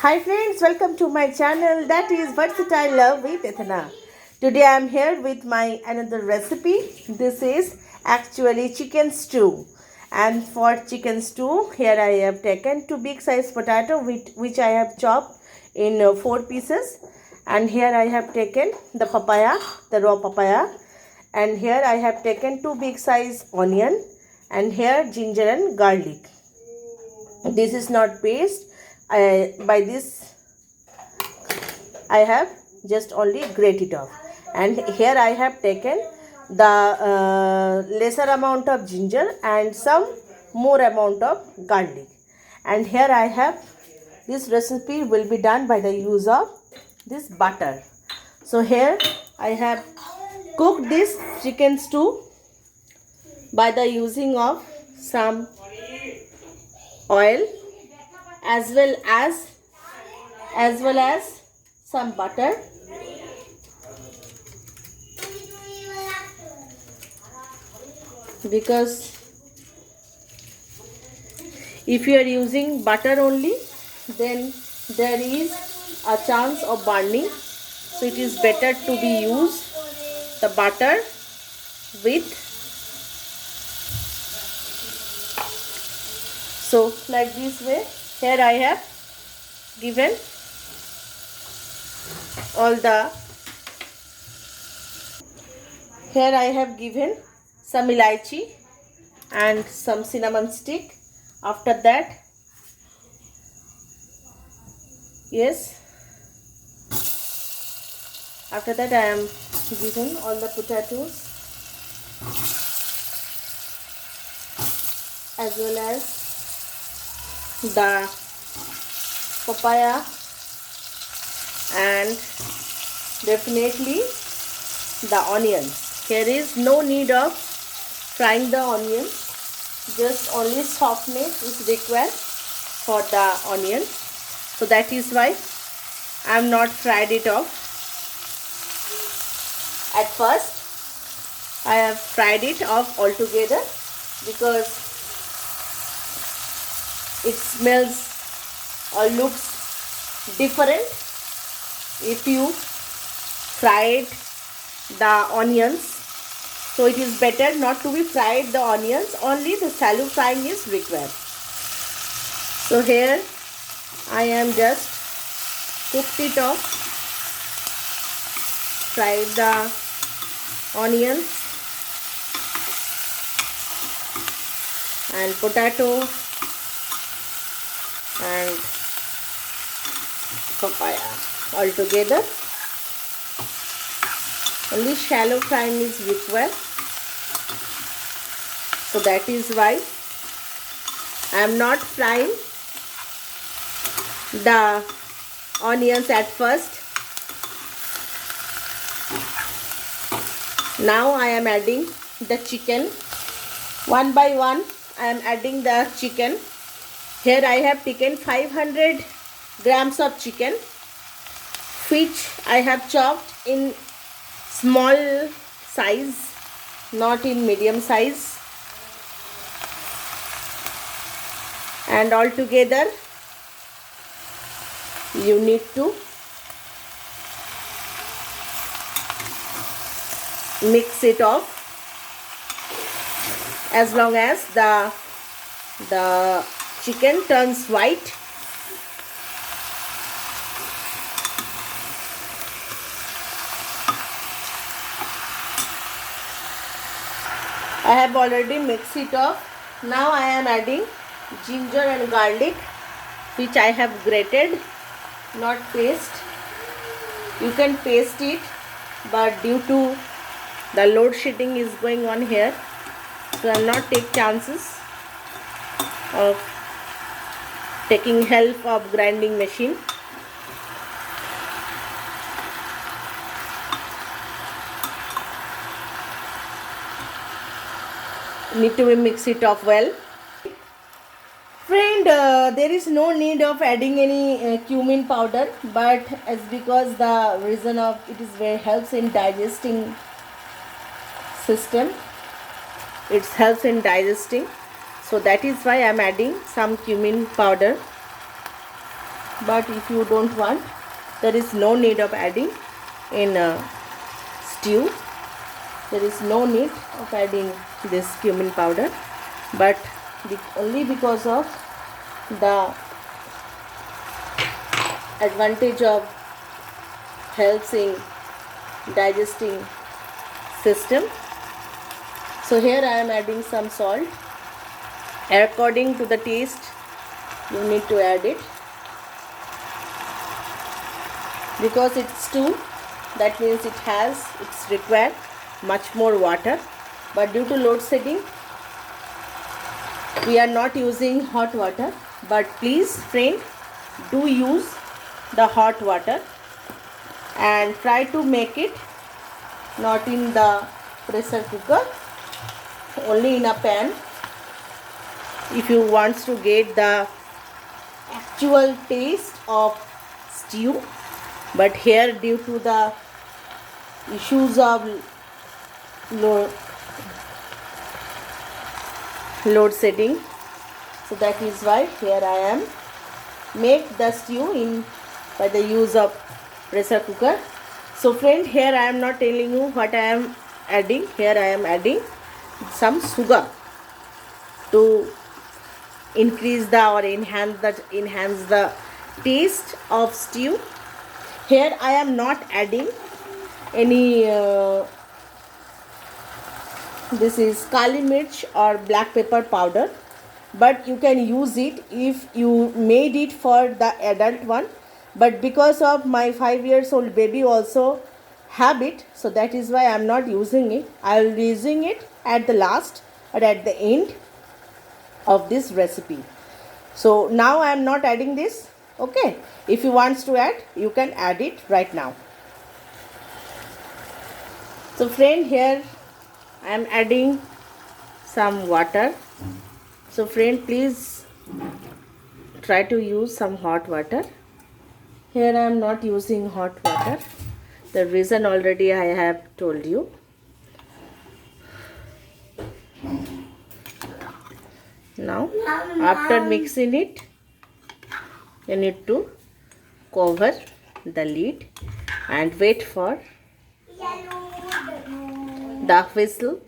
Hi friends, welcome to my channel that is Versatile Love with Ethana. Today I am here with my another recipe. This is actually chicken stew. And for chicken stew, here I have taken 2 big size potato which I have chopped in 4 pieces. And here I have taken the papaya, the raw papaya. And here I have taken 2 big size onion. And here ginger and garlic. This is not paste. By this I have just only grate it off, and here I have taken the lesser amount of ginger and some more amount of garlic, and here I have this recipe will be done by the use of this butter. So here I have cooked this chicken stew by the using of some oil as well as some butter, because if you are using butter only, then there is a chance of burning, so it is better to be used the butter with. So like this way, here I have given all the, here I have given some elaichi and some cinnamon stick. After that, after that I am giving all the potatoes as well as the papaya, and definitely the onions. Here is no need of frying the onion, just only softness is required for the onion, so that is why I am not fried it off. At first I have fried it off altogether because it smells or looks different if you fried the onions. So it is better not to be fried the onions, only the shallow frying is required. So here I am just cooked it off, fried the onions and potato and papaya all together. Only shallow frying is required, so that is why I am not frying the onions at first. Now I am adding the chicken. One by one I am adding the chicken. Here I have taken 500 grams of chicken, which I have chopped in small size, not in medium size, and all together you need to mix it off as long as the chicken turns white. I have already mixed it off. Now I am adding ginger and garlic, which I have grated, not paste. You can paste it, but due to the load shedding is going on here, so I will not take chances of taking help of grinding machine. Need to mix it off well. Friend, there is no need of adding any cumin powder, but as because the reason of it is very helps in digesting system, it helps in digesting, so that is why I am adding some cumin powder. but if you don't want, there is no need of adding in stew. There is no need of adding this cumin powder, but only because of the advantage of helps in digesting system. So here I am adding some salt. According to the taste, you need to add it. Because it's stew, that means it's required much more water. But due to load shedding, we are not using hot water. But please, friend, do use the hot water and try to make it not in the pressure cooker, only in a pan, if you want to get the actual taste of stew. But here, due to the issues of load setting, so that is why here I am make the stew in by the use of pressure cooker. So friend, here I am not telling you what I am adding. Here I am adding some sugar to increase the or enhance the taste of stew. Here I am not adding any this is kali mirch or black pepper powder, but you can use it if you made it for the adult one. But because of my 5-year-old baby also have it, so that is why I am not using it. I will be using it at the last or at the end of this recipe. So now I am not adding this. Okay, if you want to add, you can add it right now. So friend, here I am adding some water. So friend, please try to use some hot water. Here I am not using hot water. The reason already I have told you. Now after mixing it, you need to cover the lid and wait for the whistle.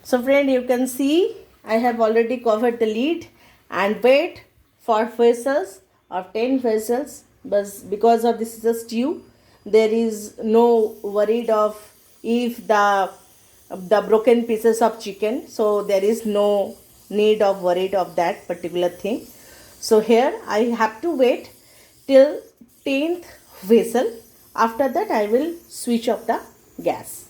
So friend, you can see I have already covered the lid and wait for whistles of 10 whistles. But because of this is a stew, there is no worried of if the broken pieces of chicken. So there is no need of worried of that particular thing. So here I have to wait till 10th whistle. After that I will switch off the gas.